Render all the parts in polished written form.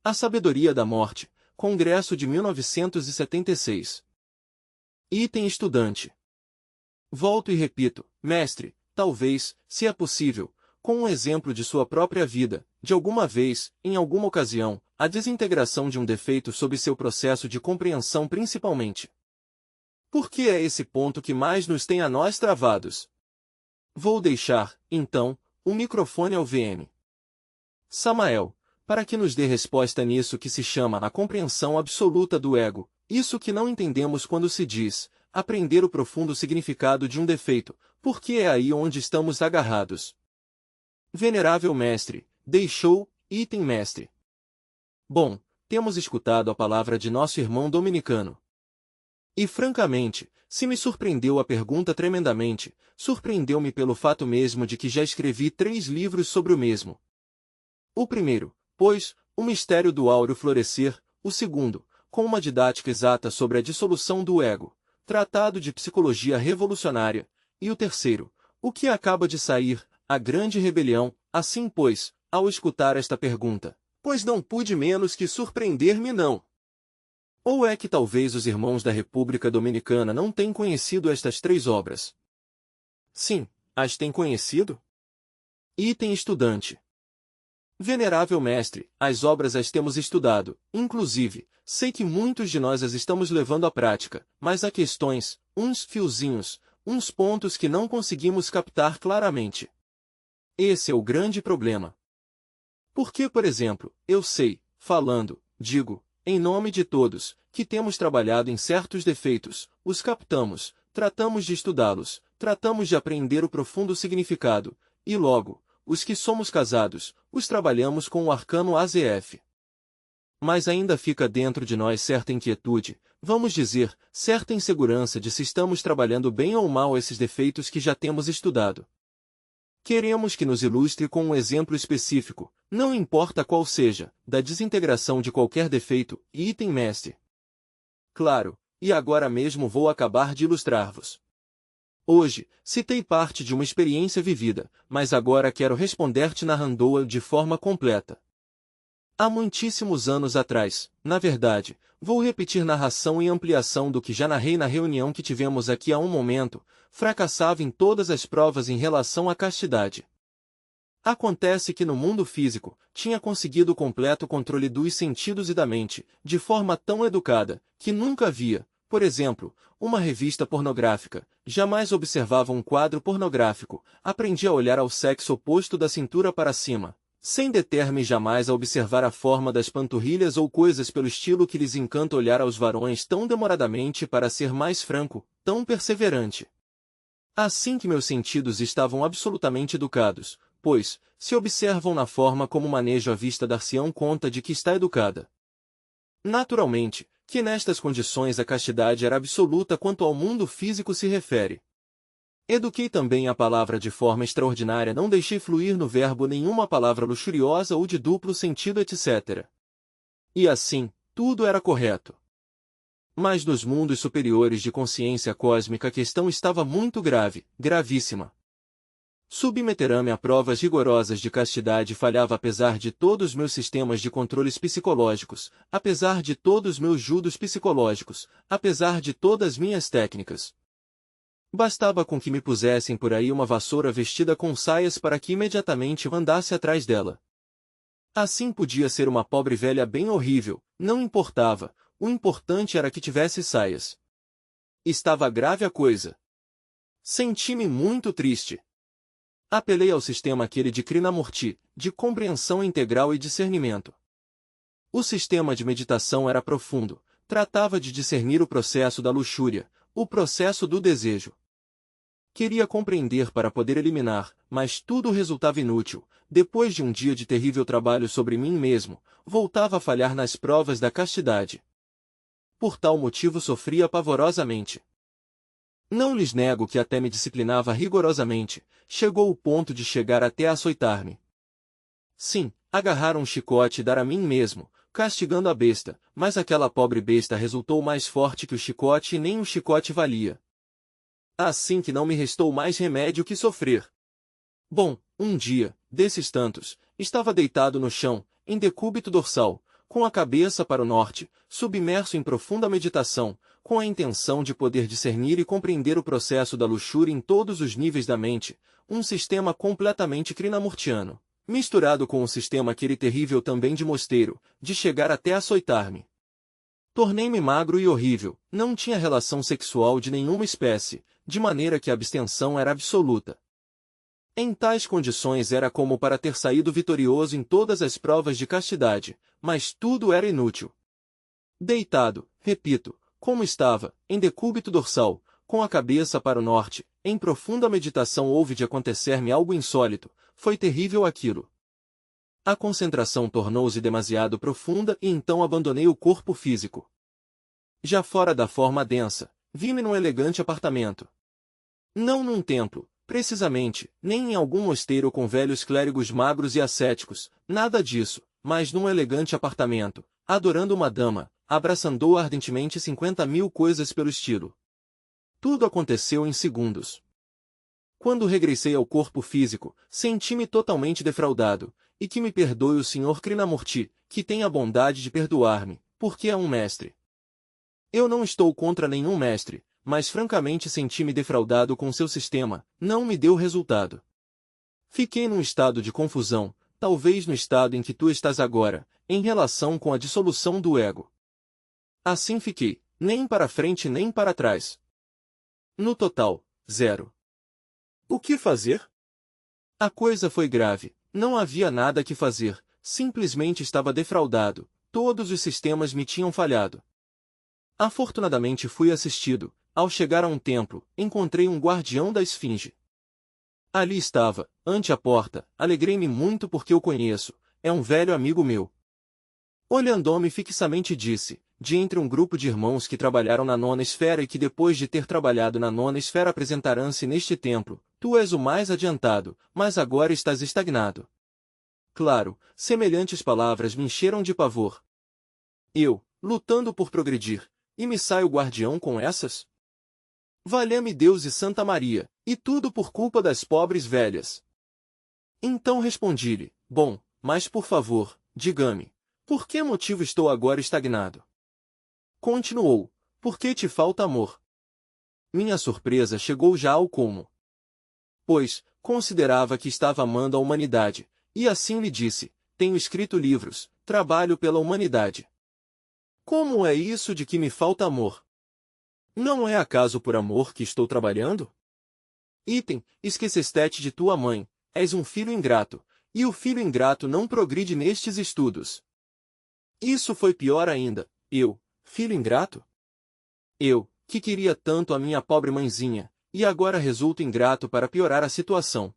A Sabedoria da Morte, Congresso de 1976. Item estudante. Volto e repito, mestre, talvez, se é possível, com um exemplo de sua própria vida, de alguma vez, em alguma ocasião, a desintegração de um defeito sob seu processo de compreensão principalmente. Porque é esse ponto que mais nos tem a nós travados. Vou deixar, então, o microfone ao VM. Samael, para que nos dê resposta nisso que se chama a compreensão absoluta do ego, isso que não entendemos quando se diz, aprender o profundo significado de um defeito, porque é aí onde estamos agarrados. Venerável mestre, deixou, item mestre. Bom, temos escutado a palavra de nosso irmão dominicano. E francamente, se me surpreendeu a pergunta tremendamente, surpreendeu-me pelo fato mesmo de que já escrevi 3 livros sobre o mesmo. O primeiro, pois, O Mistério do Áureo Florescer, o segundo, com uma didática exata sobre a dissolução do ego, Tratado de Psicologia Revolucionária, e o terceiro, o que acaba de sair, A Grande Rebelião. Assim pois, ao escutar esta pergunta, pois não pude menos que surpreender-me não. Ou é que talvez os irmãos da República Dominicana não tenham conhecido estas 3 obras? Sim, as têm conhecido? Item estudante. Venerável mestre, as obras as temos estudado, inclusive, sei que muitos de nós as estamos levando à prática, mas há questões, uns fiozinhos, uns pontos que não conseguimos captar claramente. Esse é o grande problema. Porque, por exemplo, eu sei, falando, digo, em nome de todos, que temos trabalhado em certos defeitos, os captamos, tratamos de estudá-los, tratamos de aprender o profundo significado, e logo, os que somos casados, os trabalhamos com o arcano AZF. Mas ainda fica dentro de nós certa inquietude, vamos dizer, certa insegurança de se estamos trabalhando bem ou mal esses defeitos que já temos estudado. Queremos que nos ilustre com um exemplo específico, não importa qual seja, da desintegração de qualquer defeito, item mestre. Claro, e agora mesmo vou acabar de ilustrar-vos. Hoje, citei parte de uma experiência vivida, mas agora quero responder-te narrando-a de forma completa. Há muitíssimos anos atrás, na verdade, vou repetir narração e ampliação do que já narrei na reunião que tivemos aqui há um momento, fracassava em todas as provas em relação à castidade. Acontece que no mundo físico, tinha conseguido o completo controle dos sentidos e da mente, de forma tão educada, que nunca havia, por exemplo, uma revista pornográfica, jamais observava um quadro pornográfico, aprendi a olhar ao sexo oposto da cintura para cima, sem deter-me jamais a observar a forma das panturrilhas ou coisas pelo estilo que lhes encanta olhar aos varões tão demoradamente para ser mais franco, tão perseverante. Assim que meus sentidos estavam absolutamente educados, pois, se observam na forma como manejo a vista dar-se-ão conta de que está educada. Naturalmente, que nestas condições a castidade era absoluta quanto ao mundo físico se refere. Eduquei também a palavra de forma extraordinária, não deixei fluir no verbo nenhuma palavra luxuriosa ou de duplo sentido, etc. E assim, tudo era correto. Mas nos mundos superiores de consciência cósmica a questão estava muito grave, gravíssima. Submeter-me a provas rigorosas de castidade falhava apesar de todos meus sistemas de controles psicológicos, apesar de todos meus judos psicológicos, apesar de todas minhas técnicas. Bastava com que me pusessem por aí uma vassoura vestida com saias para que imediatamente eu andasse atrás dela. Assim podia ser uma pobre velha bem horrível, não importava, o importante era que tivesse saias. Estava grave a coisa. Senti-me muito triste. Apelei ao sistema aquele de Krishnamurti, de compreensão integral e discernimento. O sistema de meditação era profundo, tratava de discernir o processo da luxúria, o processo do desejo. Queria compreender para poder eliminar, mas tudo resultava inútil. Depois de um dia de terrível trabalho sobre mim mesmo, voltava a falhar nas provas da castidade. Por tal motivo sofria pavorosamente. Não lhes nego que até me disciplinava rigorosamente, chegou o ponto de chegar até a açoitar-me. Sim, agarrar um chicote e dar a mim mesmo, castigando a besta, mas aquela pobre besta resultou mais forte que o chicote e nem o chicote valia. Assim que não me restou mais remédio que sofrer. Bom, um dia, desses tantos, estava deitado no chão, em decúbito dorsal, com a cabeça para o norte, submerso em profunda meditação, com a intenção de poder discernir e compreender o processo da luxúria em todos os níveis da mente, um sistema completamente krishnamurtiano, misturado com um sistema aquele terrível também de mosteiro, de chegar até açoitar-me. Tornei-me magro e horrível, não tinha relação sexual de nenhuma espécie, de maneira que a abstenção era absoluta. Em tais condições era como para ter saído vitorioso em todas as provas de castidade, mas tudo era inútil. Deitado, repito, como estava, em decúbito dorsal, com a cabeça para o norte, em profunda meditação houve de acontecer-me algo insólito, foi terrível aquilo. A concentração tornou-se demasiado profunda e então abandonei o corpo físico. Já fora da forma densa, vi-me num elegante apartamento. Não num templo, precisamente, nem em algum mosteiro com velhos clérigos magros e ascéticos, nada disso, mas num elegante apartamento, adorando uma dama, abraçando ardentemente 50.000 coisas pelo estilo. Tudo aconteceu em segundos. Quando regressei ao corpo físico, senti-me totalmente defraudado, e que me perdoe o Sr. Krishnamurti, que tem a bondade de perdoar-me, porque é um mestre. Eu não estou contra nenhum mestre, mas francamente senti-me defraudado com seu sistema, não me deu resultado. Fiquei num estado de confusão, talvez no estado em que tu estás agora, em relação com a dissolução do ego. Assim fiquei, nem para frente nem para trás. No total, zero. O que fazer? A coisa foi grave, não havia nada que fazer, simplesmente estava defraudado, todos os sistemas me tinham falhado. Afortunadamente fui assistido, ao chegar a um templo, encontrei um guardião da esfinge. Ali estava, ante a porta, alegrei-me muito porque o conheço, é um velho amigo meu. Olhando-me fixamente disse, de entre um grupo de irmãos que trabalharam na nona esfera e que depois de ter trabalhado na nona esfera apresentarão-se neste templo, tu és o mais adiantado, mas agora estás estagnado. Claro, semelhantes palavras me encheram de pavor. Eu, lutando por progredir, e me saio guardião com essas? Valha-me Deus e Santa Maria, e tudo por culpa das pobres velhas. Então respondi-lhe, bom, mas por favor, diga-me, por que motivo estou agora estagnado? Continuou, porque te falta amor. Minha surpresa chegou já ao colmo. Pois, considerava que estava amando a humanidade, e assim lhe disse, tenho escrito livros, trabalho pela humanidade. Como é isso de que me falta amor? Não é acaso por amor que estou trabalhando? Item, esqueceste de tua mãe, és um filho ingrato, e o filho ingrato não progride nestes estudos. Isso foi pior ainda, eu, filho ingrato? Eu, que queria tanto a minha pobre mãezinha, e agora resulto ingrato para piorar a situação.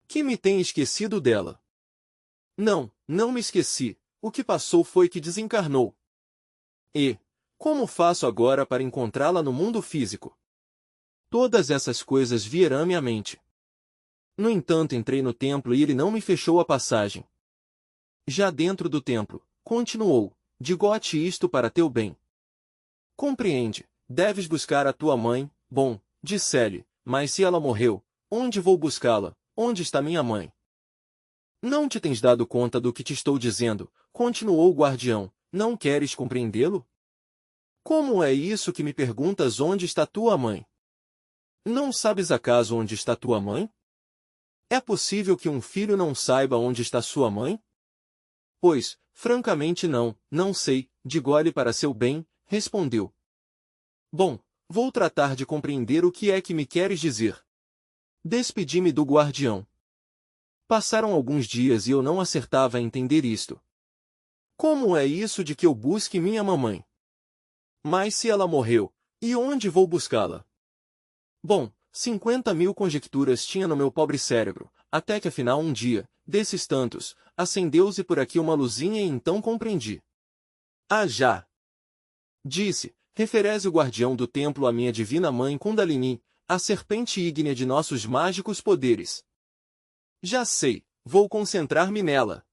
Que me tem esquecido dela? Não, não me esqueci, o que passou foi que desencarnou. E, como faço agora para encontrá-la no mundo físico? Todas essas coisas vieram-me à mente. No entanto entrei no templo e ele não me fechou a passagem. Já dentro do templo, continuou, digo-te isto para teu bem. Compreende, deves buscar a tua mãe, bom, disse-lhe, mas se ela morreu, onde vou buscá-la, onde está minha mãe? Não te tens dado conta do que te estou dizendo, continuou o guardião, não queres compreendê-lo? Como é isso que me perguntas onde está tua mãe? Não sabes acaso onde está tua mãe? É possível que um filho não saiba onde está sua mãe? Pois, francamente não sei, digo-lhe para seu bem, respondeu. Bom, vou tratar de compreender o que é que me queres dizer. Despedi-me do guardião. Passaram alguns dias e eu não acertava a entender isto. Como é isso de que eu busque minha mamãe? Mas se ela morreu, e onde vou buscá-la? Bom, 50.000 conjecturas tinha no meu pobre cérebro, até que afinal um dia, desses tantos, acendeu-se por aqui uma luzinha e então compreendi. Ah já! Disse, refereze o guardião do templo à minha divina mãe Kundalini, a serpente ígnea de nossos mágicos poderes. Já sei, vou concentrar-me nela.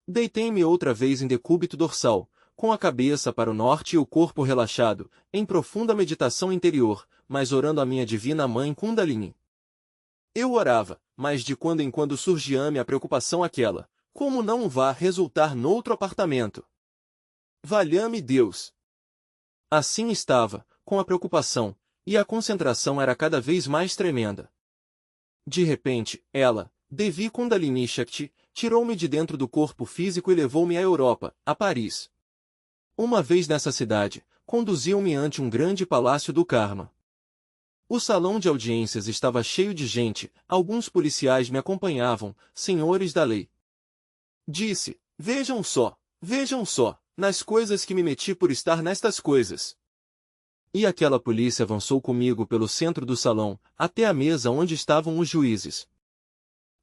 Deitei-me outra vez em decúbito dorsal, com a cabeça para o norte e o corpo relaxado, em profunda meditação interior, mas orando a minha divina mãe Kundalini. Eu orava, mas de quando em quando surgia-me a preocupação aquela, Como não vá resultar noutro apartamento? Valha-me Deus! Assim estava, com a preocupação, e a concentração era cada vez mais tremenda. De repente, ela, Devi Kundalini Shakti, tirou-me de dentro do corpo físico e levou-me à Europa, a Paris. Uma vez nessa cidade, conduziu-me ante um grande palácio do Karma. O salão de audiências estava cheio de gente, alguns policiais me acompanhavam, senhores da lei. Disse, vejam só, nas coisas que me meti por estar nestas coisas. E aquela polícia avançou comigo pelo centro do salão, até a mesa onde estavam os juízes.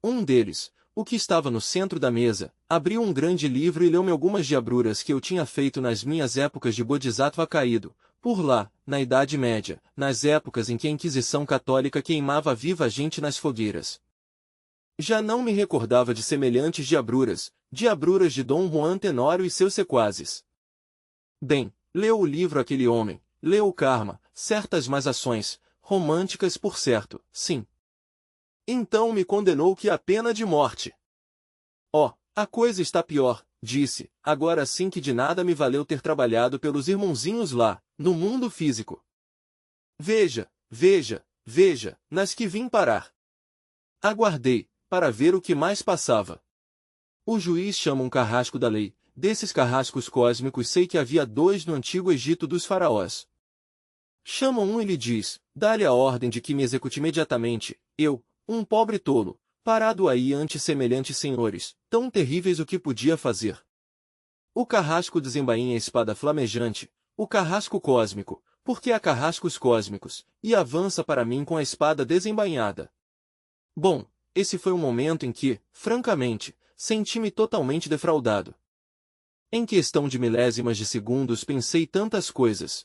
Um deles, o que estava no centro da mesa, abriu um grande livro e leu-me algumas diabruras que eu tinha feito nas minhas épocas de Bodhisattva caído, por lá, na Idade Média, nas épocas em que a Inquisição Católica queimava viva gente nas fogueiras. Já não me recordava de semelhantes diabruras de Dom Juan Tenório e seus sequazes. Bem, leu o livro aquele homem, leu o Karma, certas más ações, românticas por certo, sim. Então me condenou que a pena de morte. Oh, a coisa está pior, disse, agora sim que de nada me valeu ter trabalhado pelos irmãozinhos lá, no mundo físico. Veja, nas que vim parar. Aguardei, para ver o que mais passava. O juiz chama um carrasco da lei, desses carrascos cósmicos sei que havia 2 no antigo Egito dos faraós. Chama um e lhe diz, dá-lhe a ordem de que me execute imediatamente, eu, um pobre tolo, parado aí ante semelhantes senhores, tão terríveis o que podia fazer. O carrasco desembainha a espada flamejante, o carrasco cósmico, porque há carrascos cósmicos, e avança para mim com a espada desembainhada. Bom, esse foi um momento em que, francamente, senti-me totalmente defraudado. Em questão de milésimas de segundos pensei tantas coisas.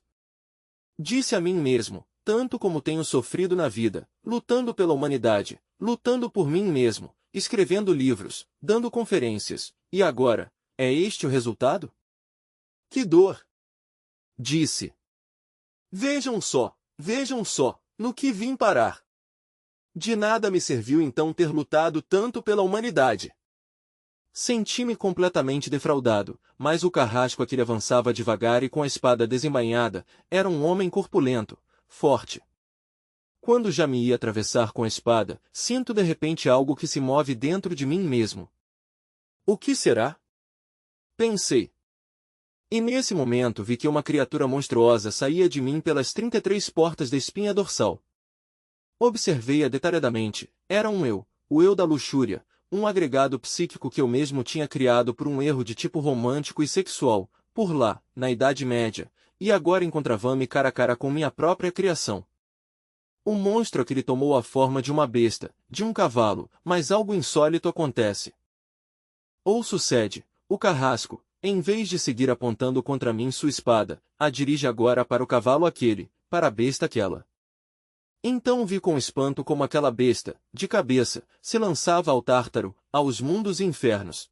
Disse a mim mesmo, tanto como tenho sofrido na vida, lutando pela humanidade, lutando por mim mesmo, escrevendo livros, dando conferências, e agora, é este o resultado? Que dor! Disse. Vejam só, no que vim parar. De nada me serviu então ter lutado tanto pela humanidade. Senti-me completamente defraudado, mas o carrasco a que ele avançava devagar e com a espada desembainhada, era um homem corpulento, forte. Quando já me ia atravessar com a espada, sinto de repente algo que se move dentro de mim mesmo. O que será? Pensei. E nesse momento vi que uma criatura monstruosa saía de mim pelas 33 portas da espinha dorsal. Observei-a detalhadamente, era um eu, o eu da luxúria, um agregado psíquico que eu mesmo tinha criado por um erro de tipo romântico e sexual, por lá, na Idade Média, e agora encontrava-me cara a cara com minha própria criação. O monstro que lhe tomou a forma de uma besta, de um cavalo, mas algo insólito acontece. Ou sucede, o carrasco, em vez de seguir apontando contra mim sua espada, a dirige agora para o cavalo aquele, para a besta aquela. Então vi com espanto como aquela besta, de cabeça, se lançava ao Tártaro, aos mundos e infernos.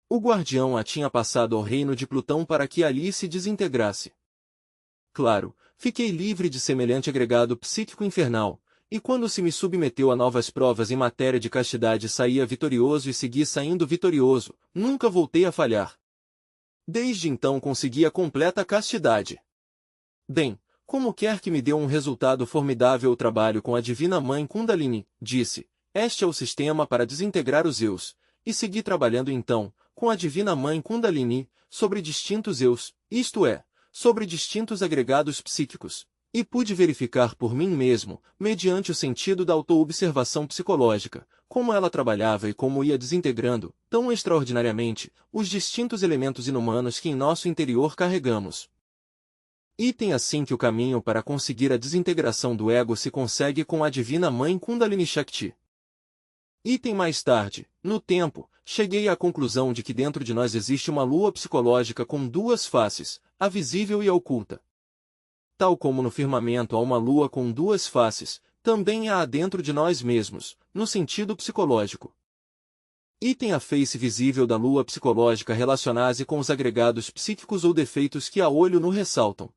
O guardião a tinha passado ao reino de Plutão para que ali se desintegrasse. Claro, fiquei livre de semelhante agregado psíquico infernal, e quando se me submeteu a novas provas em matéria de castidade saía vitorioso e segui saindo vitorioso, nunca voltei a falhar. Desde então consegui a completa castidade. Bem, como quer que me deu um resultado formidável o trabalho com a Divina Mãe Kundalini, disse, este é o sistema para desintegrar os eus, e segui trabalhando então, com a Divina Mãe Kundalini, sobre distintos eus, isto é, sobre distintos agregados psíquicos, e pude verificar por mim mesmo, mediante o sentido da autoobservação psicológica, como ela trabalhava e como ia desintegrando, tão extraordinariamente, os distintos elementos inumanos que em nosso interior carregamos. Item assim que o caminho para conseguir a desintegração do ego se consegue com a Divina Mãe Kundalini Shakti. Item mais tarde, no tempo, cheguei à conclusão de que dentro de nós existe uma lua psicológica com 2 faces, a visível e a oculta. Tal como no firmamento há uma lua com 2 faces, também há dentro de nós mesmos, no sentido psicológico. Item a face visível da lua psicológica relaciona-se com os agregados psíquicos ou defeitos que a olho nu ressaltam.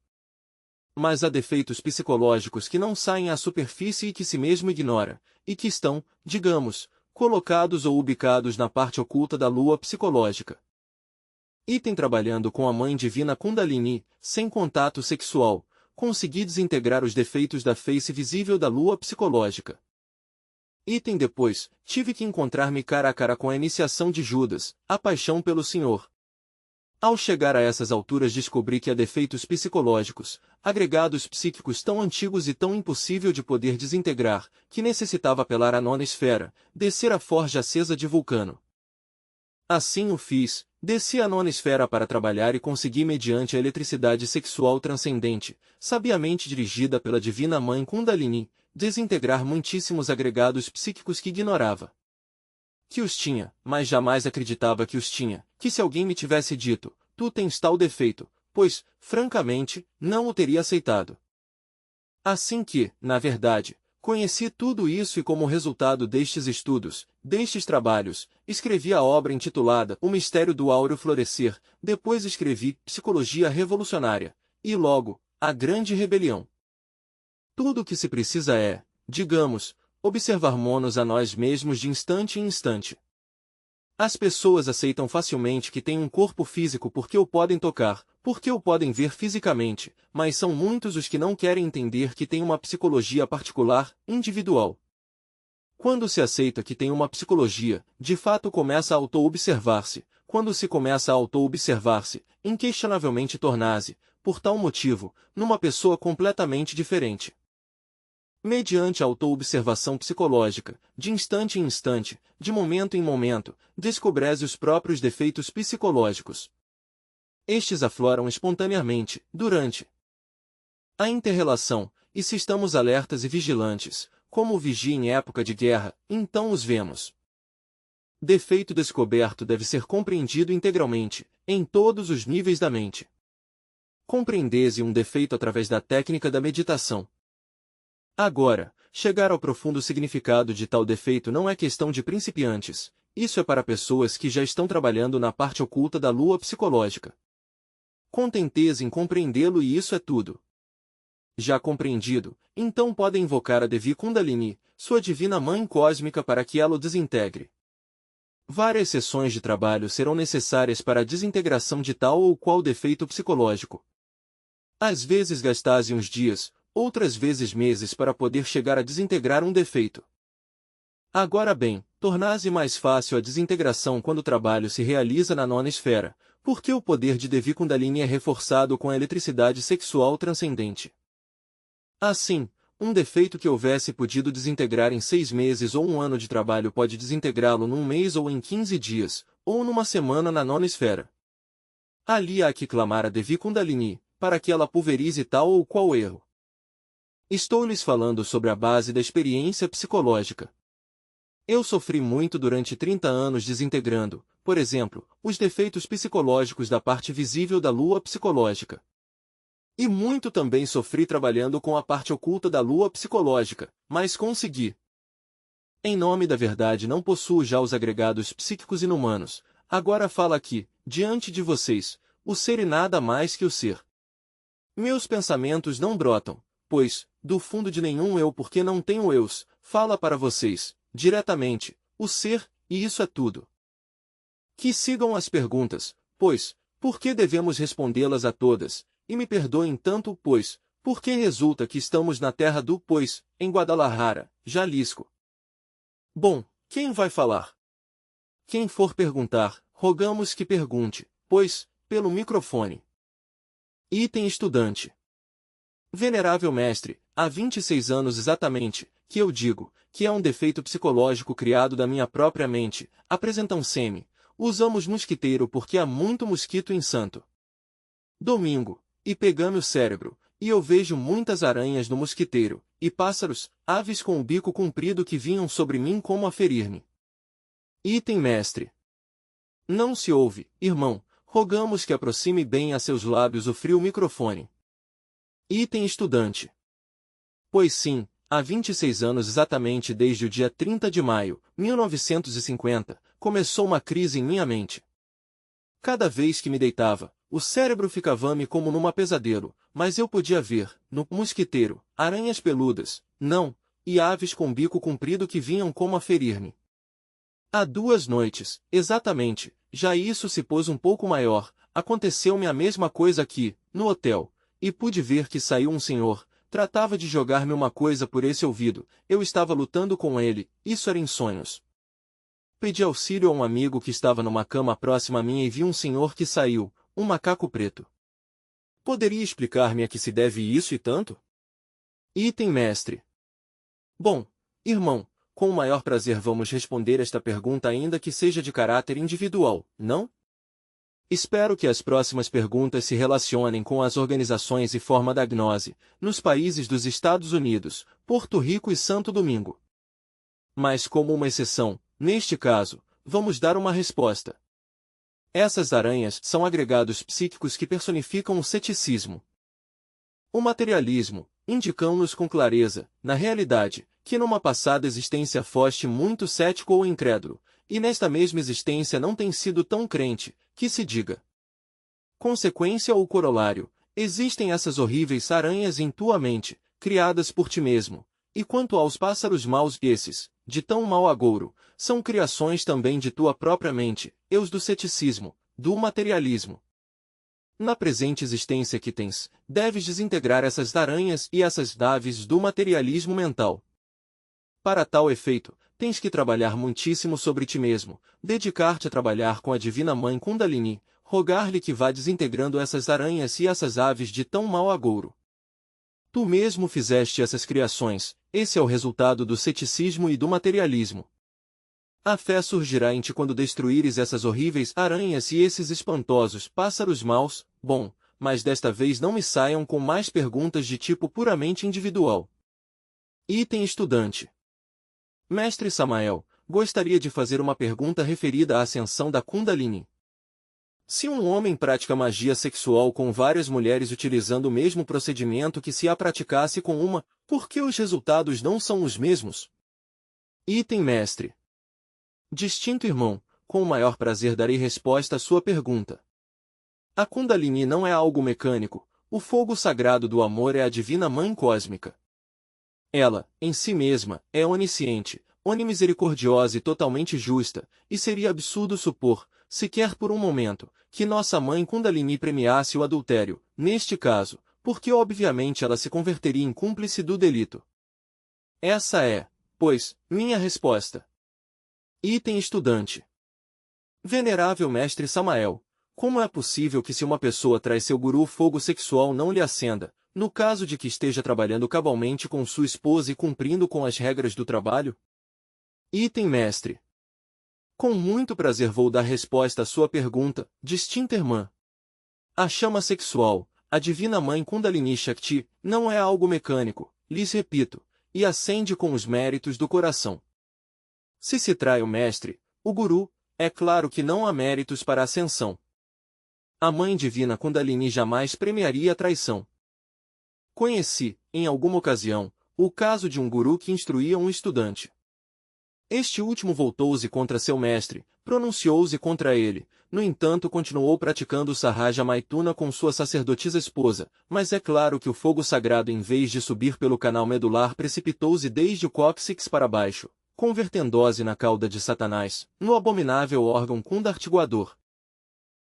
Mas há defeitos psicológicos que não saem à superfície e que si mesmo ignora, e que estão, digamos, colocados ou ubicados na parte oculta da lua psicológica. Item trabalhando com a Mãe Divina Kundalini, sem contato sexual, consegui desintegrar os defeitos da face visível da lua psicológica. Item depois, tive que encontrar-me cara a cara com a iniciação de Judas, a paixão pelo Senhor. Ao chegar a essas alturas descobri que há defeitos psicológicos, agregados psíquicos tão antigos e tão impossível de poder desintegrar, que necessitava apelar à nona esfera, descer a forja acesa de Vulcano. Assim o fiz, desci à nona esfera para trabalhar e consegui mediante a eletricidade sexual transcendente, sabiamente dirigida pela Divina Mãe Kundalini, desintegrar muitíssimos agregados psíquicos que ignorava. Que os tinha, mas jamais acreditava que os tinha, que se alguém me tivesse dito, tu tens tal defeito, pois, francamente, não o teria aceitado. Assim que, na verdade, conheci tudo isso e como resultado destes estudos, destes trabalhos, escrevi a obra intitulada O Mistério do Áureo Florescer, depois escrevi Psicologia Revolucionária, e logo, A Grande Rebelião. Tudo o que se precisa é, digamos, observarmos-nos a nós mesmos de instante em instante. As pessoas aceitam facilmente que têm um corpo físico porque o podem tocar, porque o podem ver fisicamente, mas são muitos os que não querem entender que têm uma psicologia particular, individual. Quando se aceita que tem uma psicologia, de fato começa a auto-observar-se. Quando se começa a auto-observar-se, inquestionavelmente torna-se, por tal motivo, numa pessoa completamente diferente. Mediante a auto-observação psicológica, de instante em instante, de momento em momento, descobrece os próprios defeitos psicológicos. Estes afloram espontaneamente, durante a inter-relação, e se estamos alertas e vigilantes, como o vigia em época de guerra, então os vemos. Defeito descoberto deve ser compreendido integralmente, em todos os níveis da mente. Compreendese um defeito através da técnica da meditação. Agora, chegar ao profundo significado de tal defeito não é questão de principiantes, isso é para pessoas que já estão trabalhando na parte oculta da lua psicológica. Contenteze em compreendê-lo e isso é tudo. Já compreendido, então podem invocar a Devi Kundalini, sua divina mãe cósmica para que ela o desintegre. Várias sessões de trabalho serão necessárias para a desintegração de tal ou qual defeito psicológico. Às vezes gastasse uns dias, outras vezes meses para poder chegar a desintegrar um defeito. Agora bem, torna-se mais fácil a desintegração quando o trabalho se realiza na nona esfera, porque o poder de Devi Kundalini é reforçado com a eletricidade sexual transcendente. Assim, um defeito que houvesse podido desintegrar em 6 meses ou um ano de trabalho pode desintegrá-lo num mês ou em 15 dias, ou numa semana na nona esfera. Ali há que clamar a Devi Kundalini, para que ela pulverize tal ou qual erro. Estou lhes falando sobre a base da experiência psicológica. Eu sofri muito durante 30 anos desintegrando, por exemplo, os defeitos psicológicos da parte visível da lua psicológica. E muito também sofri trabalhando com a parte oculta da lua psicológica, mas consegui. Em nome da verdade não possuo já os agregados psíquicos inumanos, agora fala aqui, diante de vocês, o ser e nada mais que o ser. Meus pensamentos não brotam, pois, do fundo de nenhum eu porque não tenho eus, fala para vocês, diretamente, o ser, e isso é tudo. Que sigam as perguntas, pois, por que devemos respondê-las a todas, e me perdoem tanto, pois, porque resulta que estamos na terra do, pois, em Guadalajara, Jalisco. Bom, quem vai falar? Quem for perguntar, rogamos que pergunte, pois, pelo microfone. Item estudante. Venerável mestre, há 26 anos exatamente, que eu digo, que é um defeito psicológico criado da minha própria mente, apresentam-se-me. Usamos mosquiteiro porque há muito mosquito em Santo Domingo, e pegame o cérebro, e eu vejo muitas aranhas no mosquiteiro, e pássaros, aves com o bico comprido que vinham sobre mim como a ferir-me. Item mestre. Não se ouve, irmão, rogamos que aproxime bem a seus lábios o frio microfone. Item estudante. Pois sim, há 26 anos exatamente desde o dia 30 de maio, 1950, começou uma crise em minha mente. Cada vez que me deitava, o cérebro ficava-me como numa pesadelo, mas eu podia ver, no mosquiteiro, aranhas peludas, não, e aves com bico comprido que vinham como a ferir-me. Há 2 noites, exatamente, já isso se pôs um pouco maior, aconteceu-me a mesma coisa aqui, no hotel, e pude ver que saiu um senhor, tratava de jogar-me uma coisa por esse ouvido, eu estava lutando com ele, isso era em sonhos. Pedi auxílio a um amigo que estava numa cama próxima a mim e vi um senhor que saiu, um macaco preto. Poderia explicar-me a que se deve isso e tanto? Item mestre. Bom, irmão, com o maior prazer vamos responder esta pergunta ainda que seja de caráter individual, não? Espero que as próximas perguntas se relacionem com as organizações e forma da gnose, nos países dos Estados Unidos, Porto Rico e Santo Domingo. Mas como uma exceção, neste caso, vamos dar uma resposta. Essas aranhas são agregados psíquicos que personificam o ceticismo. O materialismo, indicam-nos com clareza, na realidade, que numa passada existência foste muito cético ou incrédulo, e nesta mesma existência não tem sido tão crente, que se diga. Consequência ou corolário, existem essas horríveis aranhas em tua mente, criadas por ti mesmo, e quanto aos pássaros maus esses, de tão mau agouro, são criações também de tua própria mente, eus do ceticismo, do materialismo. Na presente existência que tens, deves desintegrar essas aranhas e essas aves do materialismo mental. Para tal efeito, tens que trabalhar muitíssimo sobre ti mesmo, dedicar-te a trabalhar com a Divina Mãe Kundalini, rogar-lhe que vá desintegrando essas aranhas e essas aves de tão mau agouro. Tu mesmo fizeste essas criações, esse é o resultado do ceticismo e do materialismo. A fé surgirá em ti quando destruíres essas horríveis aranhas e esses espantosos pássaros maus, bom, mas desta vez não me saiam com mais perguntas de tipo puramente individual. Item estudante. Mestre Samael, gostaria de fazer uma pergunta referida à ascensão da Kundalini. Se um homem pratica magia sexual com várias mulheres utilizando o mesmo procedimento que se a praticasse com uma, por que os resultados não são os mesmos? Item mestre. Distinto irmão, com o maior prazer darei resposta à sua pergunta. A Kundalini não é algo mecânico, o fogo sagrado do amor é a divina mãe cósmica. Ela, em si mesma, é onisciente, onimisericordiosa e totalmente justa, e seria absurdo supor, sequer por um momento, que nossa mãe Kundalini premiasse o adultério, neste caso, porque obviamente ela se converteria em cúmplice do delito. Essa é, pois, minha resposta. Item estudante. Venerável mestre Samael, como é possível que se uma pessoa traz seu guru fogo sexual não lhe acenda, no caso de que esteja trabalhando cabalmente com sua esposa e cumprindo com as regras do trabalho? Item mestre. Com muito prazer vou dar resposta à sua pergunta, distinta irmã. A chama sexual, a divina mãe Kundalini Shakti, não é algo mecânico, lhes repito, e acende com os méritos do coração. Se se trai o mestre, o guru, é claro que não há méritos para a ascensão. A mãe divina Kundalini jamais premiaria a traição. Conheci, em alguma ocasião, o caso de um guru que instruía um estudante. Este último voltou-se contra seu mestre, pronunciou-se contra ele, no entanto continuou praticando o Sahaja Maituna com sua sacerdotisa esposa, mas é claro que o fogo sagrado em vez de subir pelo canal medular precipitou-se desde o cóccix para baixo, convertendo-se na cauda de Satanás, no abominável órgão kundartiguador.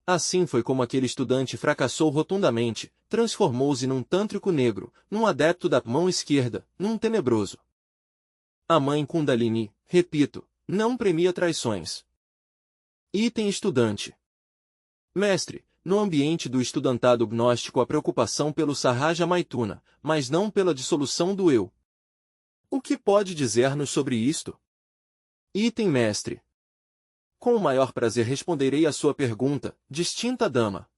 Assim foi como aquele estudante fracassou rotundamente, transformou-se num tântrico negro, num adepto da mão esquerda, num tenebroso. A mãe Kundalini, repito, não premia traições. Item estudante. Mestre, no ambiente do estudantado gnóstico há preocupação pelo Sahaja Maituna, mas não pela dissolução do eu. O que pode dizer-nos sobre isto? Item mestre. Com o maior prazer responderei à sua pergunta, distinta dama.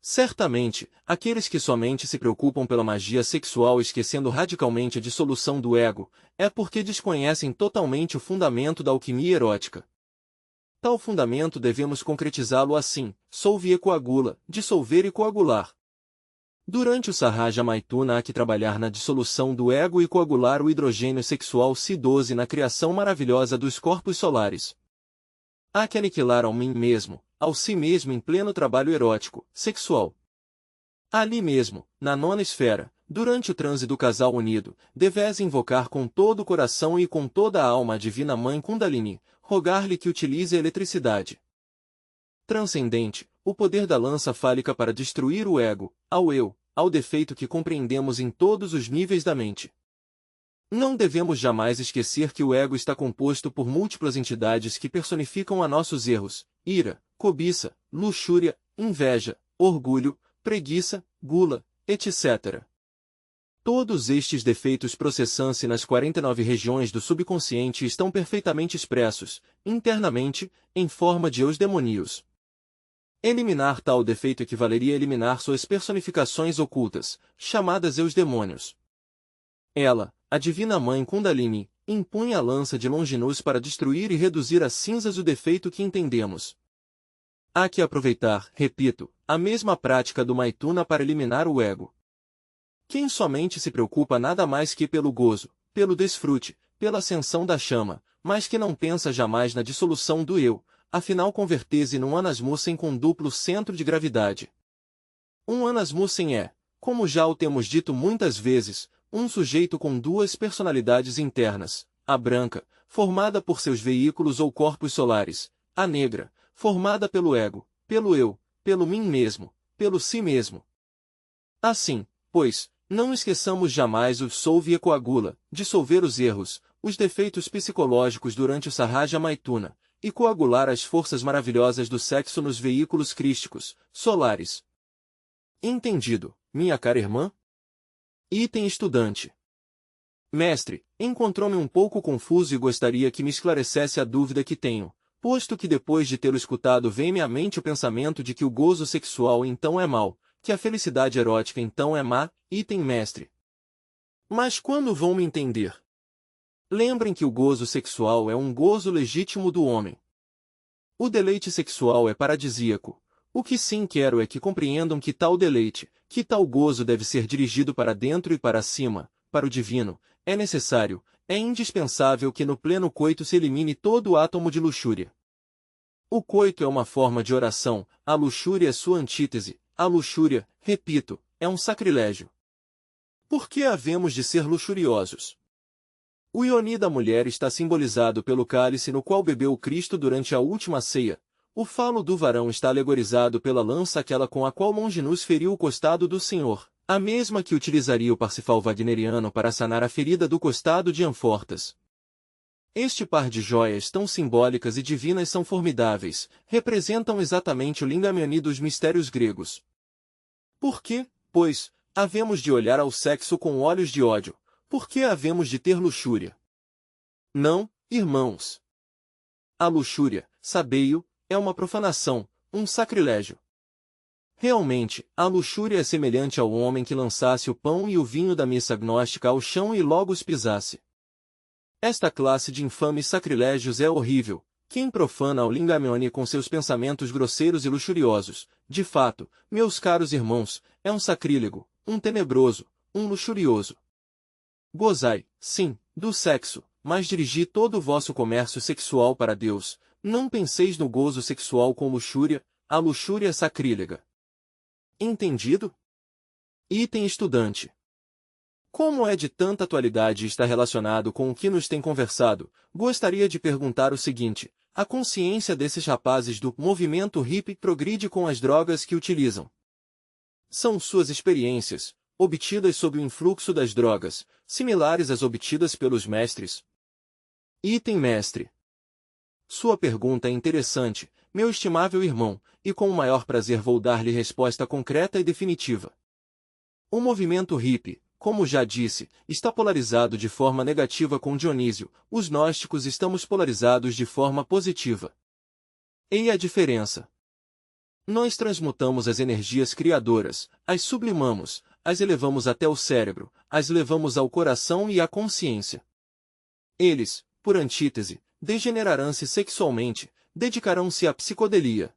Certamente, aqueles que somente se preocupam pela magia sexual esquecendo radicalmente a dissolução do ego, é porque desconhecem totalmente o fundamento da alquimia erótica. Tal fundamento devemos concretizá-lo assim, solve e coagula, dissolver e coagular. Durante o Sahaja Maituna há que trabalhar na dissolução do ego e coagular o hidrogênio sexual Si12 na criação maravilhosa dos corpos solares. Há que aniquilar ao mim mesmo, ao si mesmo em pleno trabalho erótico, sexual. Ali mesmo, na nona esfera, durante o transe do casal unido, deves invocar com todo o coração e com toda a alma a divina mãe Kundalini, rogar-lhe que utilize a eletricidade transcendente, o poder da lança fálica para destruir o ego, ao eu, ao defeito que compreendemos em todos os níveis da mente. Não devemos jamais esquecer que o ego está composto por múltiplas entidades que personificam a nossos erros, ira, cobiça, luxúria, inveja, orgulho, preguiça, gula, etc. Todos estes defeitos processam-se nas 49 regiões do subconsciente e estão perfeitamente expressos, internamente, em forma de eus demoníos. Eliminar tal defeito equivaleria a eliminar suas personificações ocultas, chamadas eus demônios. Ela, a divina mãe Kundalini, impunha a lança de Longinus para destruir e reduzir a cinzas o defeito que entendemos. Há que aproveitar, repito, a mesma prática do Maituna para eliminar o ego. Quem somente se preocupa nada mais que pelo gozo, pelo desfrute, pela ascensão da chama, mas que não pensa jamais na dissolução do eu, afinal converter-se num Anasmussen com duplo centro de gravidade. Um Anasmussen é, como já o temos dito muitas vezes, um sujeito com duas personalidades internas, a branca, formada por seus veículos ou corpos solares, a negra, formada pelo ego, pelo eu, pelo mim mesmo, pelo si mesmo. Assim, pois, não esqueçamos jamais o dissolve e coagula, dissolver os erros, os defeitos psicológicos durante o Sahaja Maituna, e coagular as forças maravilhosas do sexo nos veículos crísticos, solares. Entendido, minha cara irmã? Item estudante. Mestre, encontrou-me um pouco confuso e gostaria que me esclarecesse a dúvida que tenho, posto que depois de tê-lo escutado vem-me à mente o pensamento de que o gozo sexual então é mau, que a felicidade erótica então é má, item mestre. Mas quando vão me entender? Lembrem que o gozo sexual é um gozo legítimo do homem. O deleite sexual é paradisíaco. O que sim quero é que compreendam que tal deleite, que tal gozo deve ser dirigido para dentro e para cima, para o divino, é necessário, é indispensável que no pleno coito se elimine todo o átomo de luxúria. O coito é uma forma de oração, a luxúria é sua antítese, a luxúria, repito, é um sacrilégio. Por que havemos de ser luxuriosos? O ioni da mulher está simbolizado pelo cálice no qual bebeu o Cristo durante a última ceia. O falo do varão está alegorizado pela lança aquela com a qual Longinus feriu o costado do Senhor, a mesma que utilizaria o Parsifal wagneriano para sanar a ferida do costado de Amfortas. Este par de joias tão simbólicas e divinas são formidáveis, representam exatamente o Lingamiani dos mistérios gregos. Por que, pois, havemos de olhar ao sexo com olhos de ódio? Por que havemos de ter luxúria? Não, irmãos. A luxúria, sabei-o, é uma profanação, um sacrilégio. Realmente, a luxúria é semelhante ao homem que lançasse o pão e o vinho da missa gnóstica ao chão e logo os pisasse. Esta classe de infames sacrilégios é horrível. Quem profana o Lingamiani com seus pensamentos grosseiros e luxuriosos, de fato, meus caros irmãos, é um sacrílego, um tenebroso, um luxurioso. Gozai, sim, do sexo, mas dirigi todo o vosso comércio sexual para Deus. Não penseis no gozo sexual com luxúria, a luxúria é sacrílega. Entendido? Item estudante. Como é de tanta atualidade e está relacionado com o que nos tem conversado, gostaria de perguntar o seguinte: a consciência desses rapazes do movimento hippie progride com as drogas que utilizam? São suas experiências, obtidas sob o influxo das drogas, similares às obtidas pelos mestres? Item mestre. Sua pergunta é interessante, meu estimável irmão, e com o maior prazer vou dar-lhe resposta concreta e definitiva. O movimento hippie, como já disse, está polarizado de forma negativa com Dionísio, os gnósticos estamos polarizados de forma positiva. Eis a diferença. Nós transmutamos as energias criadoras, as sublimamos, as elevamos até o cérebro, as levamos ao coração e à consciência. Eles, por antítese, degenerarão-se sexualmente, dedicarão-se à psicodelia.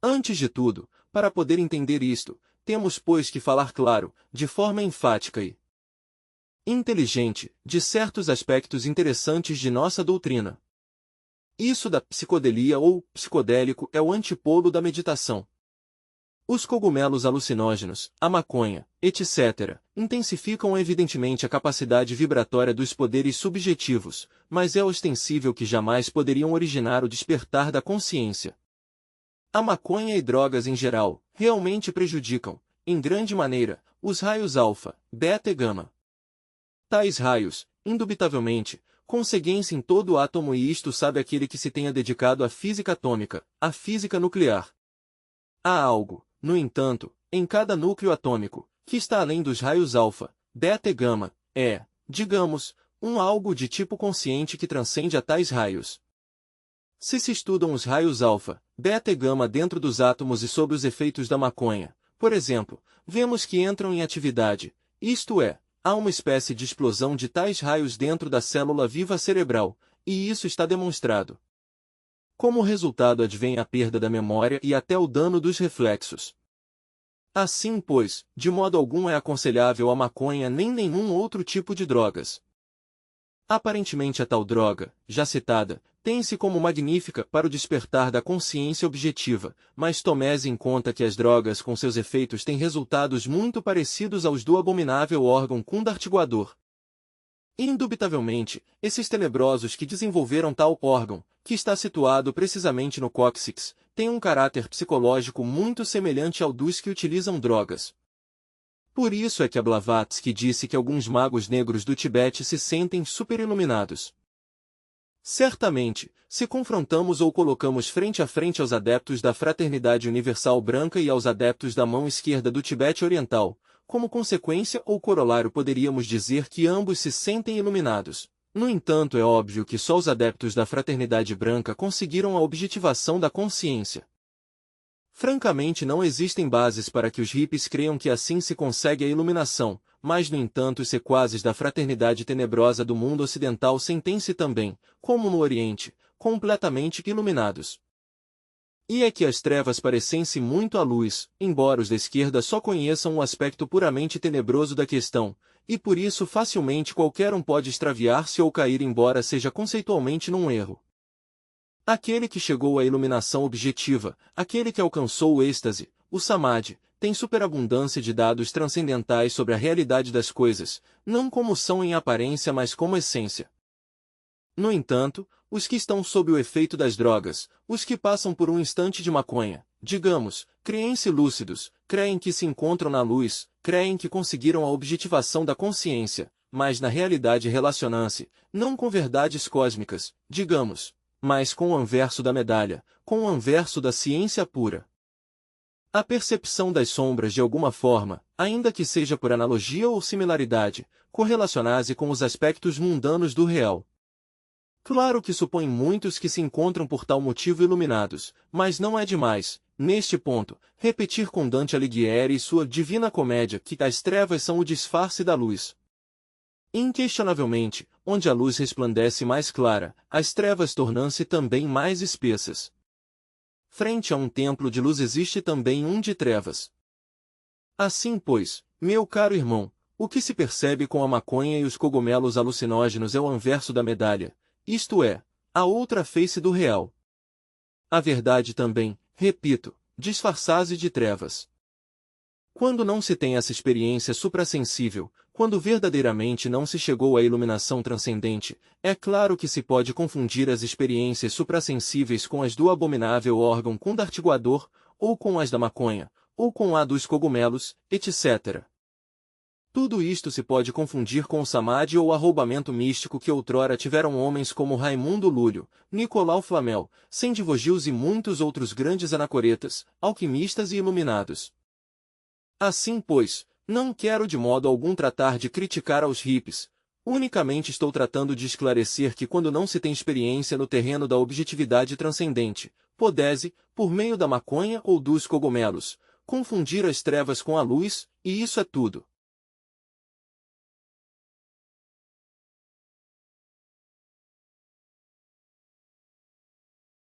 Antes de tudo, para poder entender isto, temos pois que falar claro, de forma enfática e inteligente, de certos aspectos interessantes de nossa doutrina. Isso da psicodelia ou psicodélico é o antipolo da meditação. Os cogumelos alucinógenos, a maconha, etc., intensificam evidentemente a capacidade vibratória dos poderes subjetivos, mas é ostensível que jamais poderiam originar o despertar da consciência. A maconha e drogas em geral, realmente prejudicam, em grande maneira, os raios alfa, beta e gama. Tais raios, indubitavelmente, conseguem-se em todo átomo e isto sabe aquele que se tenha dedicado à física atômica, à física nuclear. Há algo, no entanto, em cada núcleo atômico, que está além dos raios alfa, beta e gama, digamos, algo de tipo consciente que transcende a tais raios. Se estudam os raios alfa, beta e gama dentro dos átomos e sob os efeitos da maconha, por exemplo, vemos que entram em atividade, isto é, há uma espécie de explosão de tais raios dentro da célula viva cerebral, e isso está demonstrado. Como resultado advém a perda da memória e até o dano dos reflexos. Assim, pois, de modo algum é aconselhável a maconha nem nenhum outro tipo de drogas. Aparentemente a tal droga, já citada, tem-se como magnífica para o despertar da consciência objetiva, mas tomese em conta que as drogas com seus efeitos têm resultados muito parecidos aos do abominável órgão cundartiguador. Indubitavelmente, esses tenebrosos que desenvolveram tal órgão, que está situado precisamente no cóccix, têm um caráter psicológico muito semelhante ao dos que utilizam drogas. Por isso é que a Blavatsky disse que alguns magos negros do Tibete se sentem superiluminados. Certamente, se confrontamos ou colocamos frente a frente aos adeptos da Fraternidade Universal Branca e aos adeptos da mão esquerda do Tibete Oriental, como consequência ou corolário poderíamos dizer que ambos se sentem iluminados. No entanto, é óbvio que só os adeptos da Fraternidade Branca conseguiram a objetivação da consciência. Francamente, não existem bases para que os hippies creiam que assim se consegue a iluminação, mas, no entanto, os sequazes da Fraternidade Tenebrosa do mundo ocidental sentem-se também, como no Oriente, completamente iluminados. E é que as trevas parecem-se muito à luz, embora os da esquerda só conheçam o aspecto puramente tenebroso da questão, e por isso facilmente qualquer um pode extraviar-se ou cair embora seja conceitualmente num erro. Aquele que chegou à iluminação objetiva, aquele que alcançou o êxtase, o samadhi, tem superabundância de dados transcendentais sobre a realidade das coisas, não como são em aparência mas como essência. No entanto, os que estão sob o efeito das drogas, os que passam por um instante de maconha, digamos, creem-se lúcidos, creem que se encontram na luz, creem que conseguiram a objetivação da consciência, mas na realidade relacionam-se, não com verdades cósmicas, digamos, mas com o anverso da medalha, com o anverso da ciência pura. A percepção das sombras de alguma forma, ainda que seja por analogia ou similaridade, correlaciona-se com os aspectos mundanos do real. Claro que supõe muitos que se encontram por tal motivo iluminados, mas não é demais, neste ponto, repetir com Dante Alighieri e sua Divina Comédia que as trevas são o disfarce da luz. Inquestionavelmente, onde a luz resplandece mais clara, as trevas tornam-se também mais espessas. Frente a um templo de luz existe também um de trevas. Assim, pois, meu caro irmão, o que se percebe com a maconha e os cogumelos alucinógenos é o anverso da medalha, isto é, a outra face do real. A verdade também, repito, disfarça-se de trevas. Quando não se tem essa experiência suprassensível, quando verdadeiramente não se chegou à iluminação transcendente, é claro que se pode confundir as experiências suprassensíveis com as do abominável órgão cundartiguador, ou com as da maconha, ou com a dos cogumelos, etc. Tudo isto se pode confundir com o samadhi ou arroubamento místico que outrora tiveram homens como Raimundo Lúlio, Nicolau Flamel, Sendivogius e muitos outros grandes anacoretas, alquimistas e iluminados. Assim, pois, não quero de modo algum tratar de criticar aos hippies, unicamente estou tratando de esclarecer que quando não se tem experiência no terreno da objetividade transcendente, pode-se, por meio da maconha ou dos cogumelos, confundir as trevas com a luz, e isso é tudo.